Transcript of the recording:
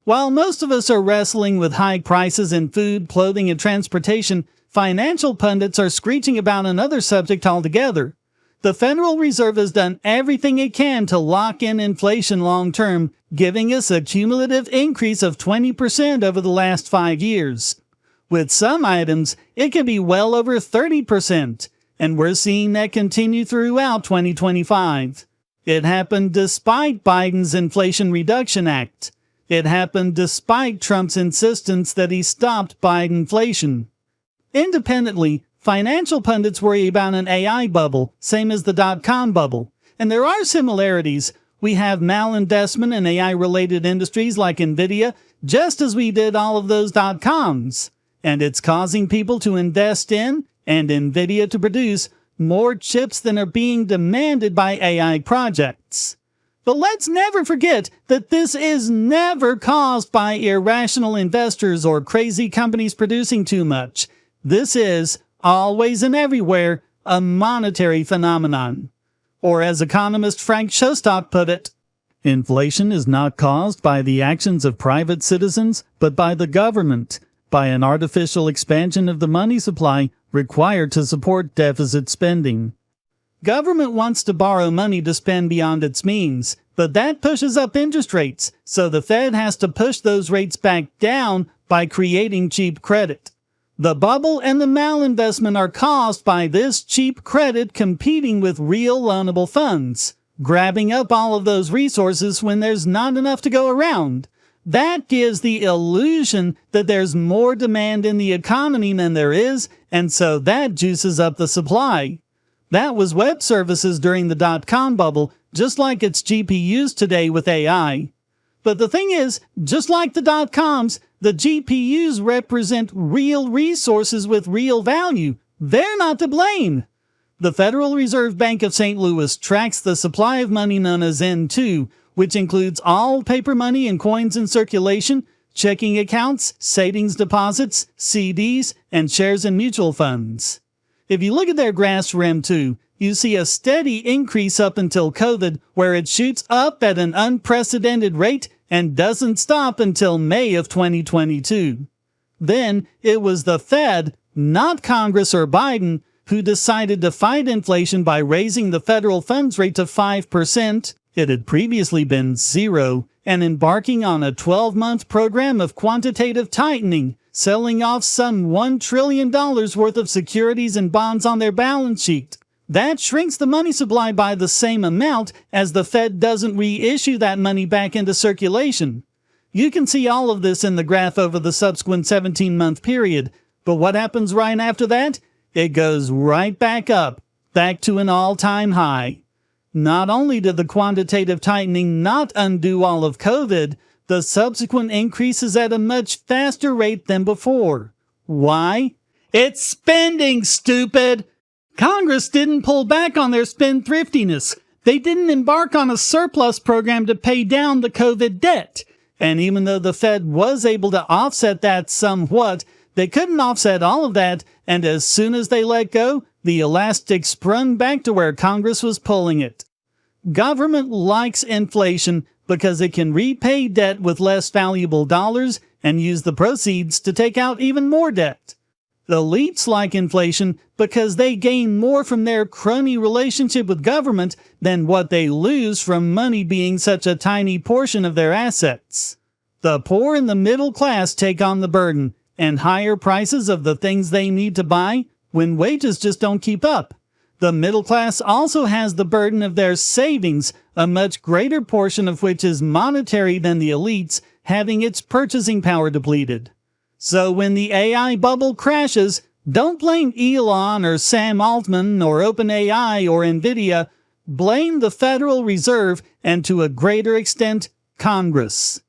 While most of us are wrestling with high prices in food, clothing, and transportation, financial pundits are screeching about another subject altogether. The Federal Reserve has done everything it can to lock in inflation long term, giving us a cumulative increase of 20% over the last 5 years. With some items, it can be well over 30%, and we're seeing that continue throughout 2025. It happened despite Biden's Inflation Reduction Act. It happened despite Trump's insistence that he stopped Bidenflation. Independently, financial pundits worry about an AI bubble, same as the dot-com bubble. And there are similarities. We have malinvestment in AI-related industries like Nvidia, just as we did all of those dot-coms. And it's causing people to invest in, and Nvidia to produce, more chips than are being demanded by AI projects. But let's never forget that this is never caused by irrational investors or crazy companies producing too much. This is, always and everywhere, a monetary phenomenon. Or as economist Frank Shostak put it, inflation is not caused by the actions of private citizens, but by the government, by an artificial expansion of the money supply required to support deficit spending. Government wants to borrow money to spend beyond its means, but that pushes up interest rates, so the Fed has to push those rates back down by creating cheap credit. The bubble and the malinvestment are caused by this cheap credit competing with real loanable funds, grabbing up all of those resources when there's not enough to go around. That gives the illusion that there's more demand in the economy than there is, and so that juices up the supply. That was web services during the dot-com bubble, just like it's GPUs today with AI. But the thing is, just like the dot-coms, the GPUs represent real resources with real value. They're not to blame. The Federal Reserve Bank of St. Louis tracks the supply of money known as N2, which includes all paper money and coins in circulation, checking accounts, savings deposits, CDs, and shares in mutual funds. If you look at their graphs for M2, you see a steady increase up until COVID, where it shoots up at an unprecedented rate and doesn't stop until May of 2022. Then it was the Fed, not Congress or Biden, who decided to fight inflation by raising the federal funds rate to 5%. It had previously been 0, and embarking on a 12-month program of quantitative tightening, selling off some $1 trillion worth of securities and bonds on their balance sheet. That shrinks the money supply by the same amount as the Fed doesn't reissue that money back into circulation. You can see all of this in the graph over the subsequent 17-month period, but what happens right after that? It goes right back up, back to an all-time high. Not only did the quantitative tightening not undo all of COVID, the subsequent increase is at a much faster rate than before. Why? It's spending, stupid! Congress didn't pull back on their spendthriftiness. They didn't embark on a surplus program to pay down the COVID debt. And even though the Fed was able to offset that somewhat, they couldn't offset all of that, and as soon as they let go, the elastic sprung back to where Congress was pulling it. Government likes inflation because it can repay debt with less valuable dollars and use the proceeds to take out even more debt. The elites like inflation because they gain more from their crony relationship with government than what they lose from money being such a tiny portion of their assets. The poor and the middle class take on the burden and higher prices of the things they need to buy when wages just don't keep up. The middle class also has the burden of their savings, a much greater portion of which is monetary than the elites, having its purchasing power depleted. So when the AI bubble crashes, don't blame Elon or Sam Altman or OpenAI or Nvidia. Blame the Federal Reserve and to a greater extent, Congress.